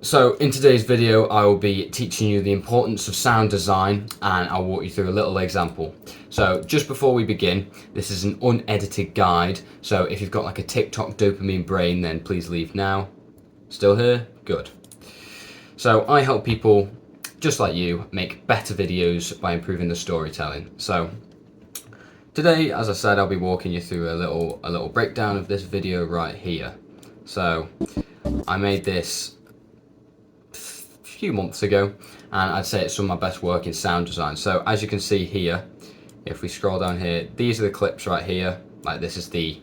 So in today's video I will be teaching you the importance of sound design, and I'll walk you through a little example. So just before we begin, this is an unedited guide, so if you've got like a TikTok dopamine brain then please leave now. Still here? Good. So I help people just like you make better videos by improving the storytelling. So today, as I said, I'll be walking you through a little breakdown of this video right here. So I made this few months ago, and I'd say it's some of my best work in sound design. So as you can see here, if we scroll down here, these are the clips right here. Like this is the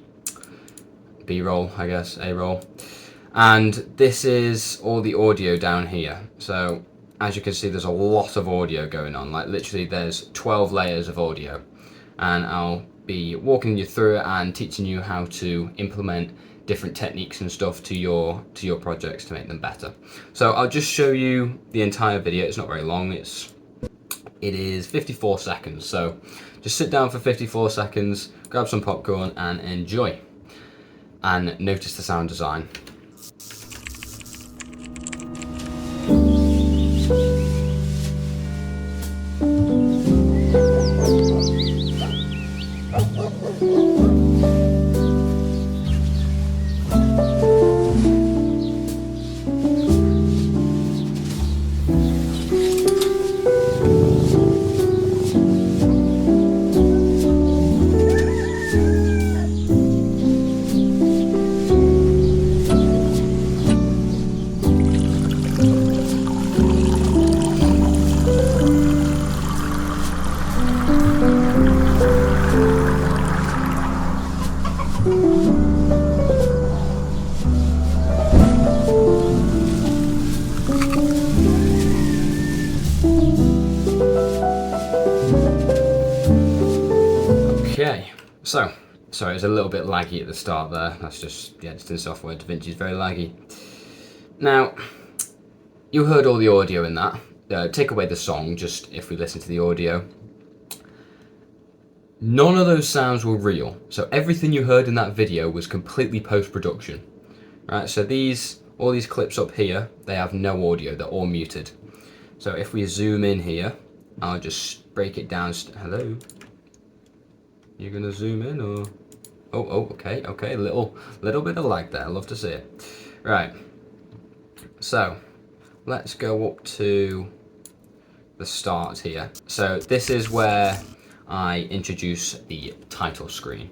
B-roll, I guess, A-roll. And this is all the audio down here. So as you can see, there's a lot of audio going on. Like literally there's 12 layers of audio. And I'll be walking you through it and teaching you how to implement different techniques and stuff to your projects to make them better. So I'll just show you the entire video. It's not very long. It is 54 seconds. So just sit down for 54 seconds, grab some popcorn and enjoy. And notice the sound design. Okay, so sorry, it's a little bit laggy at the start there. That's just the editing software. DaVinci is very laggy. Now, you heard all the audio in that. Take away the song, just if we listen to the audio. None of those sounds were real. So everything you heard in that video was completely post-production. Right, so all these clips up here, they have no audio, they're all muted. So if we zoom in here, I'll just break it down. Hello? You're gonna zoom in or? Oh, okay, a little bit of lag there, I love to see it. Right, so let's go up to the start here. So this is where I introduce the title screen.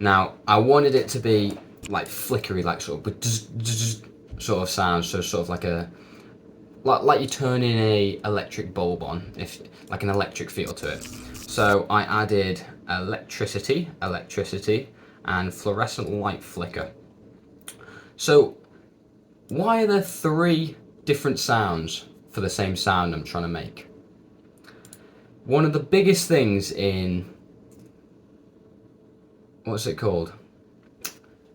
Now, I wanted it to be like flickery, like sort of sound, so sort of like you turn in a electric bulb on, if like an electric feel to it. So I added electricity, and fluorescent light flicker. So why are there 3 different sounds for the same sound I'm trying to make? One of the biggest things in, what's it called?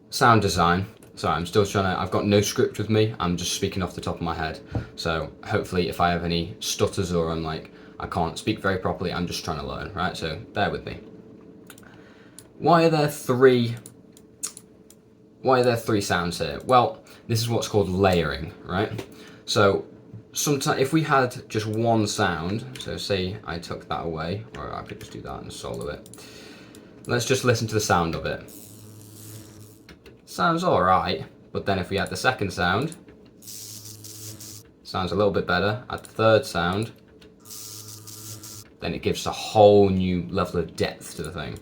Sound design. Sorry, I'm still trying to, I've got no script with me, I'm just speaking off the top of my head. So hopefully if I have any stutters or I can't speak very properly, I'm just trying to learn, right? So bear with me. Why are there 3 sounds here? Well, this is what's called layering, right? So sometimes if we had just one sound, so say I took that away, or I could just do that and solo it. Let's just listen to the sound of it. Sounds alright, but then if we add the second sound, sounds a little bit better. Add the third sound, then it gives a whole new level of depth to the thing.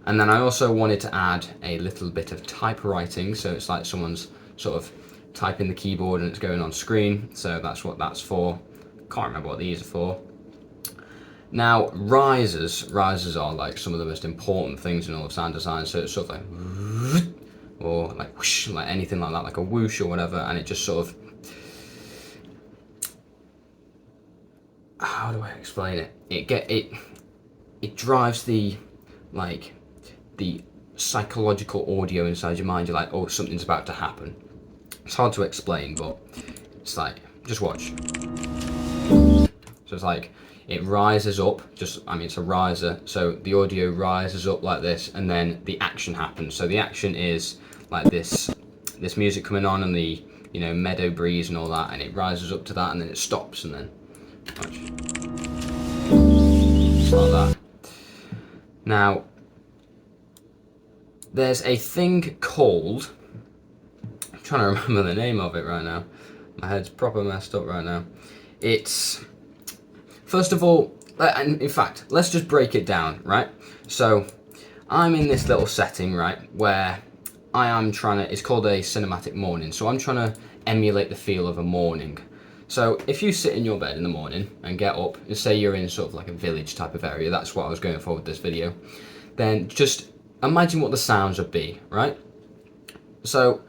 And then I also wanted to add a little bit of typewriting, so it's like someone's sort of typing the keyboard and it's going on screen, so that's what that's for. Can't remember what these are for. Now, risers are like some of the most important things in all of sound design, so it's sort of like, or like whoosh, like anything like that, like a whoosh or whatever, and it just sort of, how do I explain it? It drives the psychological audio inside your mind. You're like, oh, something's about to happen. It's hard to explain, but it's like, just watch. So it's like, it rises up, it's a riser, so the audio rises up like this, and then the action happens. So the action is like this music coming on, and the you know, meadow breeze and all that, and it rises up to that and then it stops and then watch. Like that. Now, there's a thing called, I'm trying to remember the name of it right now. My head's proper messed up right now. It's, first of all, and in fact, let's just break it down, right? So, I'm in this little setting, right, where I am trying to, it's called a cinematic morning, so I'm trying to emulate the feel of a morning. So if you sit in your bed in the morning and get up, and say you're in sort of like a village type of area, that's what I was going for with this video, then just imagine what the sounds would be, right? So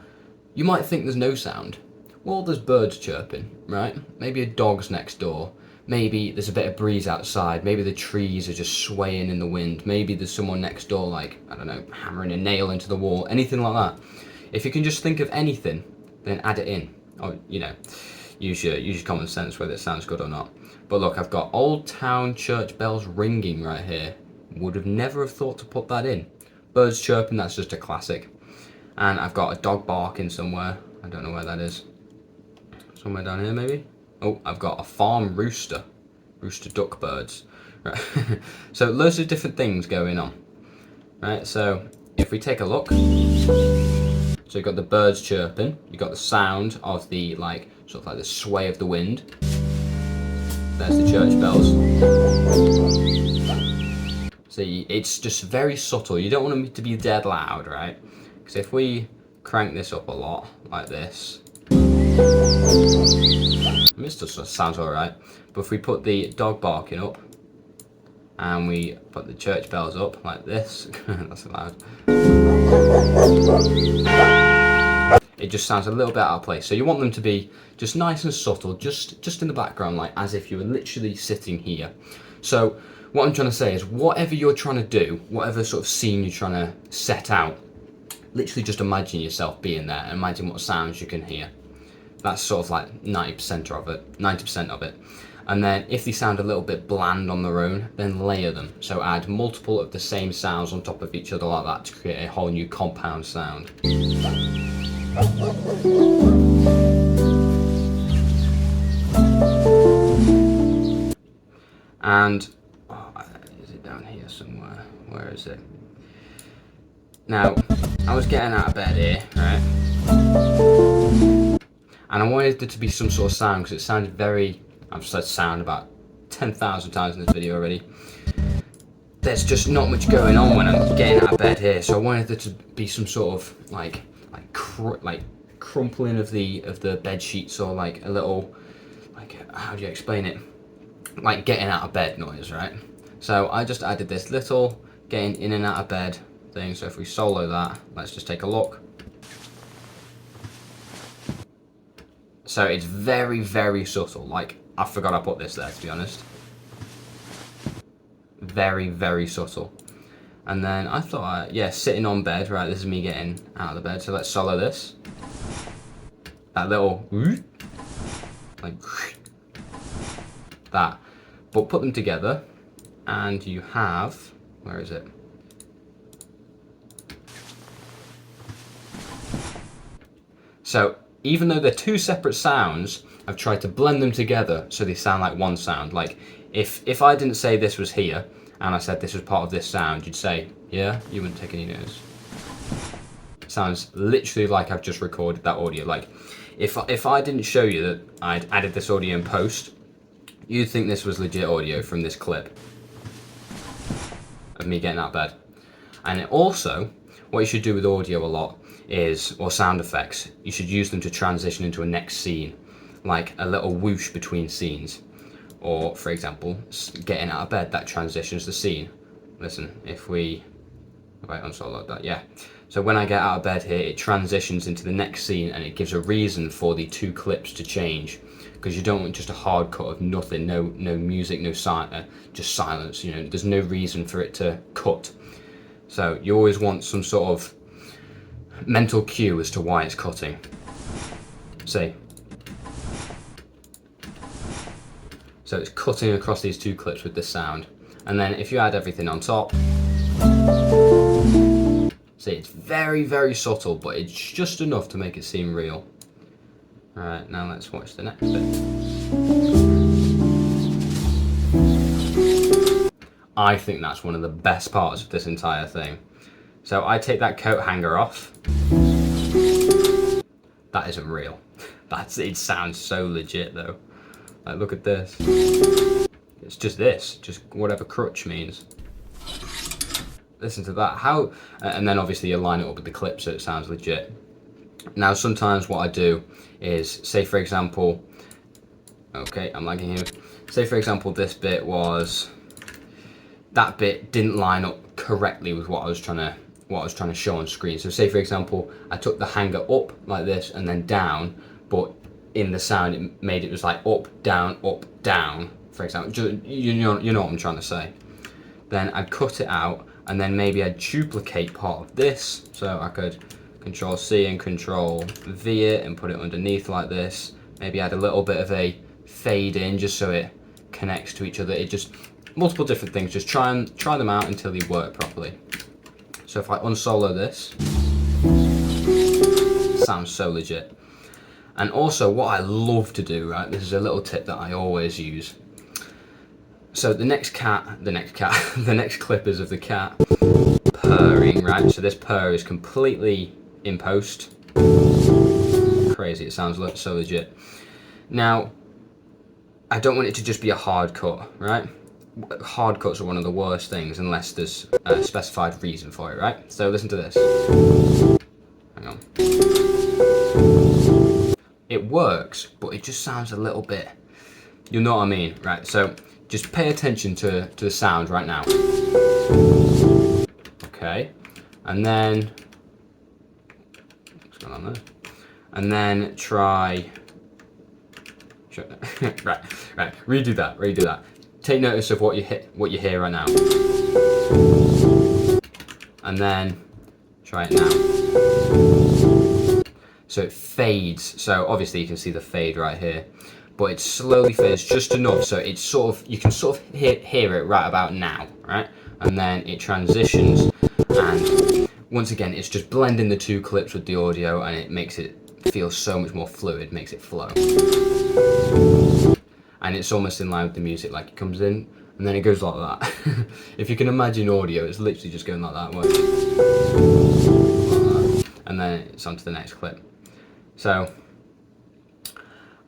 you might think there's no sound. Well, there's birds chirping, right? Maybe a dog's next door. Maybe there's a bit of breeze outside. Maybe the trees are just swaying in the wind. Maybe there's someone next door, like, I don't know, hammering a nail into the wall, anything like that. If you can just think of anything, then add it in. Or, you know, use your common sense whether it sounds good or not. But look, I've got Old Town church bells ringing right here. Would have never have thought to put that in. Birds chirping, that's just a classic. And I've got a dog barking somewhere. I don't know where that is. Somewhere down here maybe? Oh, I've got a farm rooster. Rooster duck birds. Right. So loads of different things going on. Right, so if we take a look. So you've got the birds chirping, you've got the sound of the, like, sort of like the sway of the wind. There's the church bells. See, it's just very subtle. You don't want them to be dead loud, right? Because if we crank this up a lot, like this, I mean, it still sounds alright. But if we put the dog barking up, and we put the church bells up like this, that's loud. It just sounds a little bit out of place. So you want them to be just nice and subtle, just in the background, like as if you were literally sitting here. So what I'm trying to say is, whatever you're trying to do, whatever sort of scene you're trying to set out, literally just imagine yourself being there and imagine what sounds you can hear. That's sort of like 90% of it. And then if they sound a little bit bland on their own, then layer them. So add multiple of the same sounds on top of each other like that to create a whole new compound sound. And, is it down here somewhere? Where is it? Now, I was getting out of bed here, right? And I wanted there to be some sort of sound because it sounded very, I've said sound about 10,000 times in this video already. There's just not much going on when I'm getting out of bed here, so I wanted there to be some sort of like crumpling of the bed sheets, or like a little, like, how do you explain it? Like getting out of bed noise, right? So I just added this little getting in and out of bed thing. So if we solo that, let's just take a look. So it's very, very subtle. Like, I forgot I put this there, to be honest. Very, very subtle. And then I thought, yeah, sitting on bed, right, this is me getting out of the bed. So let's solo this. That little, like, that. But put them together, and you have, where is it? So, even though they're two separate sounds, I've tried to blend them together so they sound like one sound. Like, if I didn't say this was here, and I said this was part of this sound, you'd say, yeah, you wouldn't take any notice. It sounds literally like I've just recorded that audio. Like, if I didn't show you that I'd added this audio in post, you'd think this was legit audio from this clip of me getting out of bed. And also, what you should do with audio a lot is, or sound effects, you should use them to transition into a next scene, like a little whoosh between scenes. Or, for example, getting out of bed, that transitions the scene. Listen, if we, right, unsolo that, yeah. So when I get out of bed here, it transitions into the next scene, and it gives a reason for the two clips to change. Because you don't want just a hard cut of nothing, no music, no just silence. You know, there's no reason for it to cut. So you always want some sort of mental cue as to why it's cutting. See. So it's cutting across these two clips with this sound. And then if you add everything on top, see, it's very, very subtle, but it's just enough to make it seem real. Alright, now let's watch the next bit. I think that's one of the best parts of this entire thing. So I take that coat hanger off. That isn't real. It sounds so legit though. Like, look at this. It's just this, just whatever crutch means. Listen to that. How? And then obviously you line it up with the clip so it sounds legit. Now sometimes what I do is, say for example, okay, I'm lagging here. Say for example this bit was, that bit didn't line up correctly with what I was trying to show on screen. So say for example, I took the hanger up like this and then down, but in the sound it made it was like up, down, for example. You know what I'm trying to say. Then I'd cut it out, and then maybe I'd duplicate part of this. So I could Control C and Control V it and put it underneath like this. Maybe add a little bit of a fade in just so it connects to each other. It just, multiple different things. Just try them out until they work properly. So if I unsolo this, it sounds so legit. And also what I love to do, right, this is a little tip that I always use. So the next clip is of the cat purring, right? So this purr is completely in post. Crazy, it sounds so legit. Now, I don't want it to just be a hard cut, right? Hard cuts are one of the worst things unless there's a specified reason for it, right? So listen to this. Hang on. It works, but it just sounds a little bit, you know what I mean, right? So just pay attention to the sound right now. Okay, and then, what's going on there? And then try, right, redo that. Take notice of what you hear right now. And then try it now. So it fades, so obviously you can see the fade right here. But it slowly fades just enough so it's sort of, you can sort of hear it right about now, right? And then it transitions, and once again it's just blending the two clips with the audio, and it makes it feel so much more fluid, makes it flow. And it's almost in line with the music, like it comes in and then it goes like that. If you can imagine audio, it's literally just going like that, like that. And then it's on to the next clip. So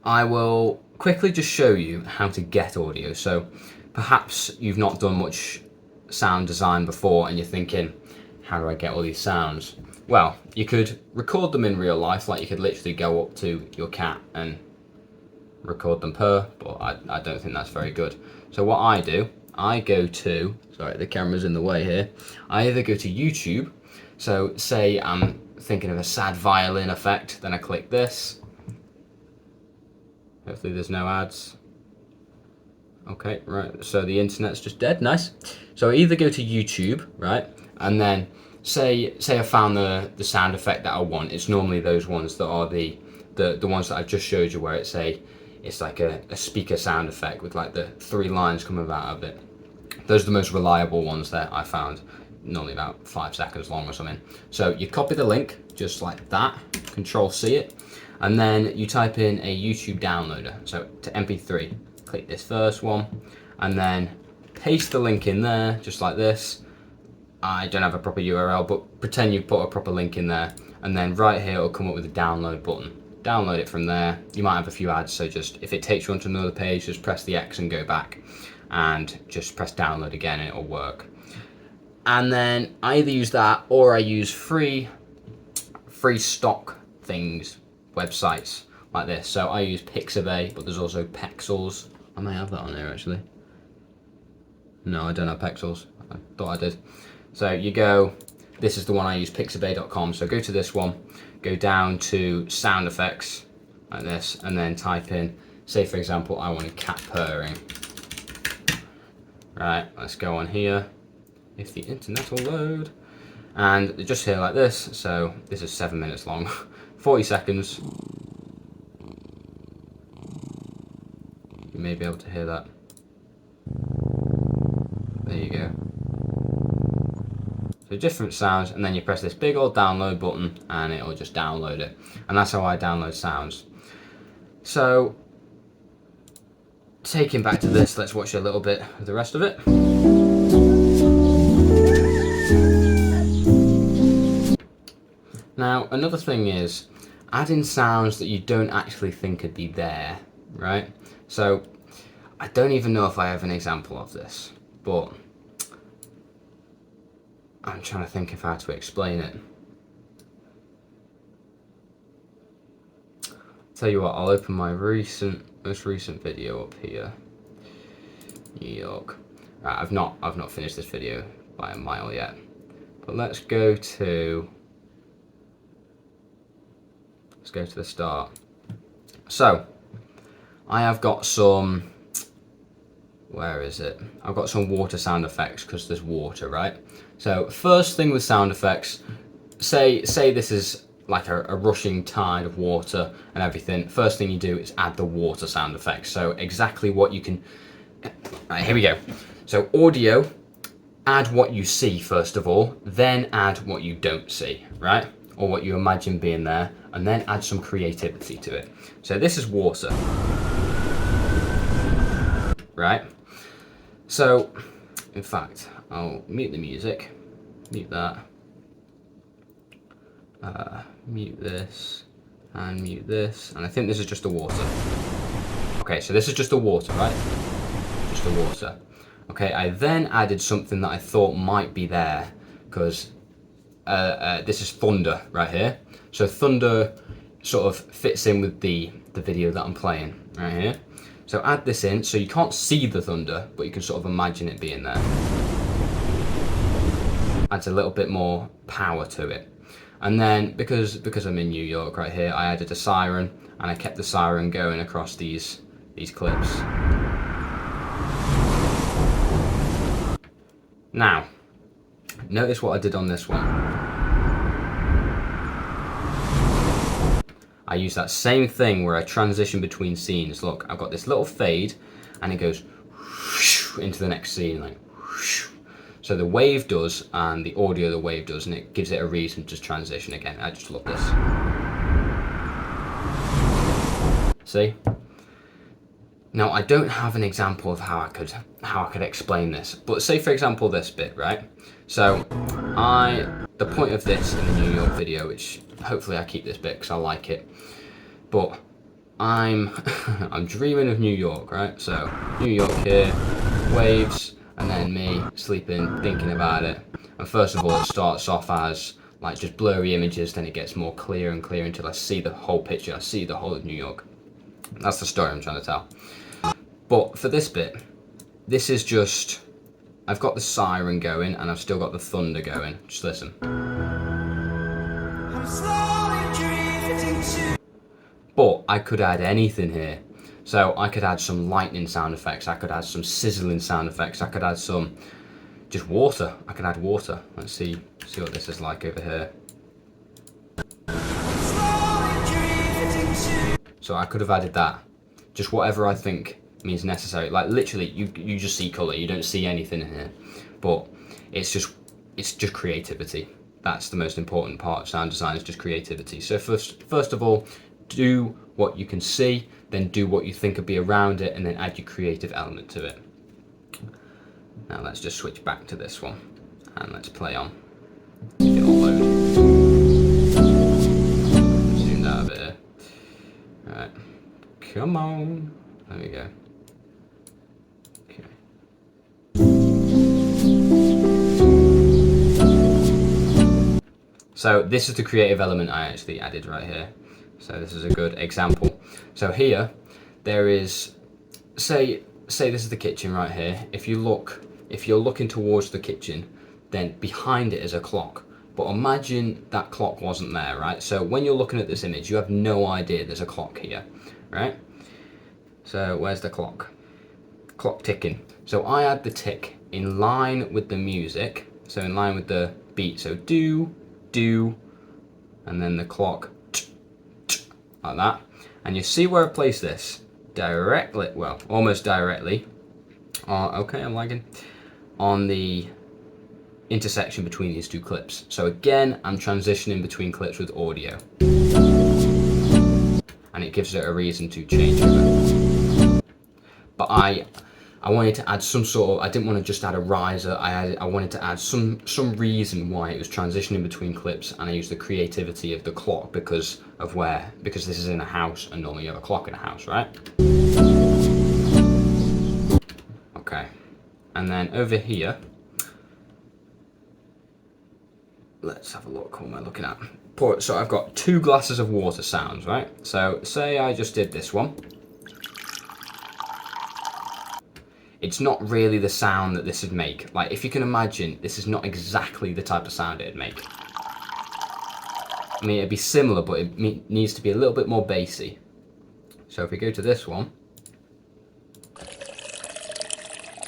I will quickly just show you how to get audio. So perhaps you've not done much sound design before and you're thinking, how do I get all these sounds? Well, you could record them in real life, like you could literally go up to your cat and record them purr, but I don't think that's very good. So what I do, I go to, sorry the camera's in the way here, I either go to YouTube, so say I'm thinking of a sad violin effect, then I click this. Hopefully there's no ads. Okay, right, so the internet's just dead, nice. So I either go to YouTube, right, and then say I found the sound effect that I want. It's normally those ones that are the ones that I've just showed you, where it's like a speaker sound effect with like the 3 lines coming out of it. Those are the most reliable ones that I found, normally about 5 seconds long or something. So you copy the link just like that, Control C it, and then you type in a YouTube downloader, so to MP3. Click this first one, and then paste the link in there, just like this. I don't have a proper URL, but pretend you put a proper link in there, and then right here it'll come up with a download button. Download it from there. You might have a few ads, so just, if it takes you onto another page, just press the X and go back, and just press download again and it'll work. And then I either use that, or I use free stock things, websites like this. So I use Pixabay, but there's also Pexels. I may have that on here actually. No, I don't have Pexels. I thought I did. So you go, this is the one I use, pixabay.com. So go to this one, go down to sound effects like this, and then type in, say for example, I want a cat purring. Right, let's go on here. If the internet will load. And just here like this. So this is 7 minutes long, 40 seconds. You may be able to hear that. There you go. So different sounds, and then you press this big old download button and it'll just download it. And that's how I download sounds. So, taking back to this, let's watch a little bit of the rest of it. Now, another thing is adding sounds that you don't actually think would be there, right? So, I don't even know if I have an example of this, but I'm trying to think of how to explain it. Tell you what, I'll open my most recent video up here. New York. Right, I've not finished this video by a mile yet, but let's go to the start. So, I have got some. Where is it? I've got some water sound effects because there's water, right? So first thing with sound effects, say this is like a rushing tide of water and everything. First thing you do is add the water sound effects. So exactly what you can. Right, here we go. So audio, add what you see first of all, then add what you don't see, right? Or what you imagine being there, and then add some creativity to it. So this is water, right? So, in fact, I'll mute the music, mute that, mute this, and mute this, and I think this is just the water. Okay, so this is just the water, right? Just the water. Okay, I then added something that I thought might be there, because this is thunder right here. So thunder sort of fits in with the video that I'm playing right here. So add this in, so you can't see the thunder, but you can sort of imagine it being there. Adds a little bit more power to it. And then, because I'm in New York right here, I added a siren, and I kept the siren going across these clips. Now, notice what I did on this one. I use that same thing where I transition between scenes. Look, I've got this little fade, and it goes into the next scene, like. So the wave does, and the audio the wave does, and it gives it a reason to transition again. I just love this. See? Now I don't have an example of how I could explain this, but say for example this bit, right? So the point of this in the New York video, which hopefully I keep this bit because I like it, but I'm dreaming of New York, right? So New York here, waves, and then me sleeping, thinking about it. And first of all, it starts off as like just blurry images, then it gets more clear and clear until I see the whole picture, I see the whole of New York. That's the story I'm trying to tell. But for this bit, this is just, I've got the siren going and I've still got the thunder going. Just listen. But I could add anything here. So I could add some lightning sound effects, I could add some sizzling sound effects, I could add some just water. I can add water. Let's see what this is like over here. So I could have added that. Just whatever I think means necessary. Like literally, you just see colour. You don't see anything in here. But it's just creativity. That's the most important part of sound design, is just creativity. So first of all, do what you can see, then do what you think would be around it, and then add your creative element to it. Now let's just switch back to this one, and let's play on. It'll load. Zoomed out a bit here. Alright, come on. There we go. Okay. So this is the creative element I actually added right here. So this is a good example. So here, there is, say this is the kitchen right here. If you're looking towards the kitchen, then behind it is a clock. But imagine that clock wasn't there, right? So when you're looking at this image, you have no idea there's a clock here, right? So where's the clock? Clock ticking. So I add the tick in line with the music, so in line with the beat. So do, and then the clock, like that. And you see where I place this? Directly, well, almost directly. Okay, I'm lagging. On the intersection between these two clips. So again, I'm transitioning between clips with audio. and it gives it a reason to change it. But I wanted to add some sort of, I didn't want to just add a riser, I wanted to add some reason why it was transitioning between clips, and I used the creativity of the clock because this is in a house, and normally you have a clock in a house, right? Okay, and then over here, let's have a look. What am I looking at? So I've got 2 glasses of water sounds, right? So say I just did this one. It's not really the sound that this would make. Like, if you can imagine, this is not exactly the type of sound it'd make. I mean, it'd be similar, but it needs to be a little bit more bassy. So if we go to this one,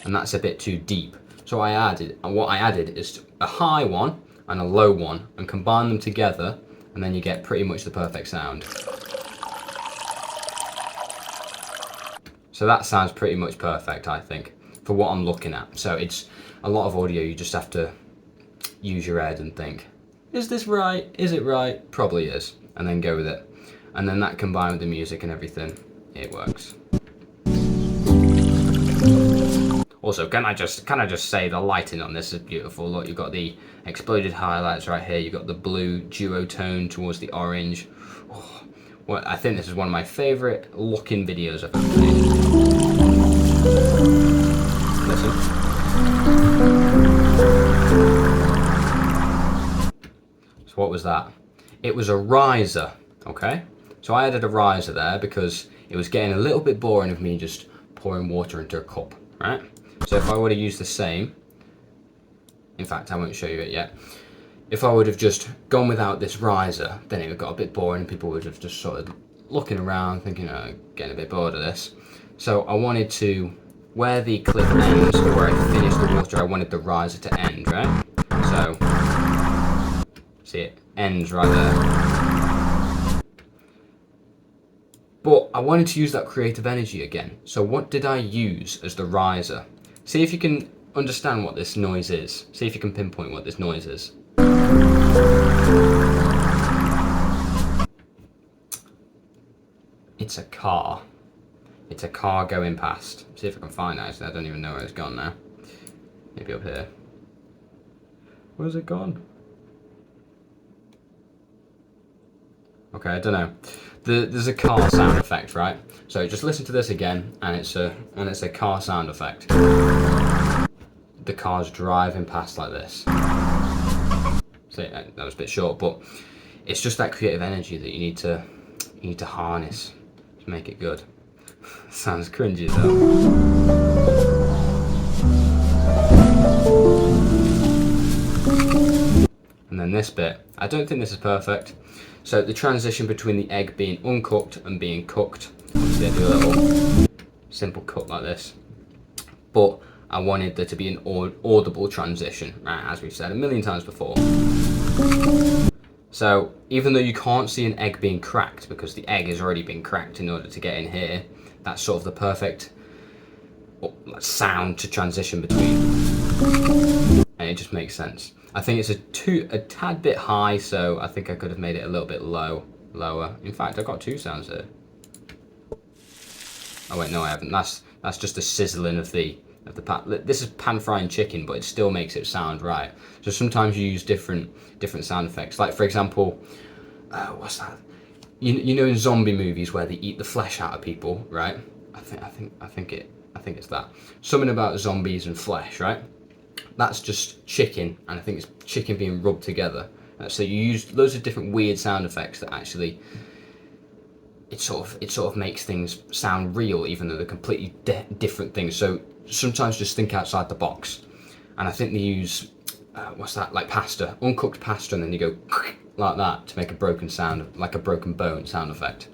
and that's a bit too deep. So what I added is a high one and a low one, and combine them together, and then you get pretty much the perfect sound. So that sounds pretty much perfect, I think, for what I'm looking at. So it's a lot of audio, you just have to use your head and think, is this right? Is it right? Probably is. And then go with it. And then that combined with the music and everything, it works. Also, can I just say the lighting on this is beautiful. Look, you've got the exploded highlights right here. You've got the blue duotone towards the orange. Oh, well, I think this is one of my favorite looking videos I've ever made. Listen. So what was that? It was a riser, okay? So I added a riser there because it was getting a little bit boring of me just pouring water into a cup, right? So if I would have used the same, in fact I won't show you it yet, if I would have just gone without this riser, then it would have got a bit boring and people would have just sort of looking around thinking, oh, getting a bit bored of this. So I wanted to, where the clip ends, or where I finish the water, I wanted the riser to end, right? So, see, it ends right there. But I wanted to use that creative energy again. So what did I use as the riser? See if you can understand what this noise is. See if you can pinpoint what this noise is. It's a car. It's a car going past. See if I can find it. Actually, I don't even know where it's gone now. Maybe up here. Where's it gone? Okay, I don't know. There's a car sound effect, right? So just listen to this again, and it's a car sound effect. The car's driving past like this. See, that was a bit short, but it's just that creative energy that you need to harness to make it good. Sounds cringy though. And then this bit, I don't think this is perfect. So the transition between the egg being uncooked and being cooked, obviously I do a little simple cut like this, but I wanted there to be an audible transition, right, as we've said a million times before. So even though you can't see an egg being cracked because the egg has already been cracked in order to get in here, that's sort of the perfect sound to transition between, and it just makes sense. I think it's a tad bit high, so I think I could have made it a little bit lower. In fact, I've got 2 sounds here. Oh wait, no I haven't. That's just the sizzling of the pan. This is pan frying chicken, but it still makes it sound right. So sometimes you use different sound effects. Like for example, what's that? You know in zombie movies where they eat the flesh out of people, right? I think it's that. Something about zombies and flesh, right? That's just chicken, and I think it's chicken being rubbed together. So you use loads of different weird sound effects that actually it sort of makes things sound real, even though they're completely different things. So sometimes just think outside the box, and I think they use what's that, like pasta, uncooked pasta, and then you go like that to make a broken sound, like a broken bone sound effect.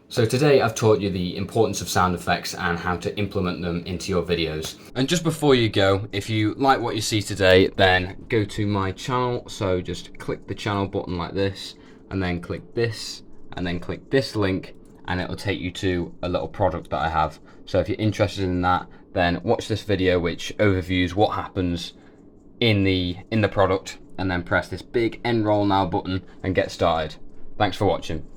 So today I've taught you the importance of sound effects and how to implement them into your videos. And just before you go, if you like what you see today, then go to my channel. So just click the channel button like this, and then click this, and then click this link, and it'll take you to a little product that I have. So if you're interested in that, then watch this video which overviews what happens in the product, and then press this big enroll now button and get started. Thanks for watching.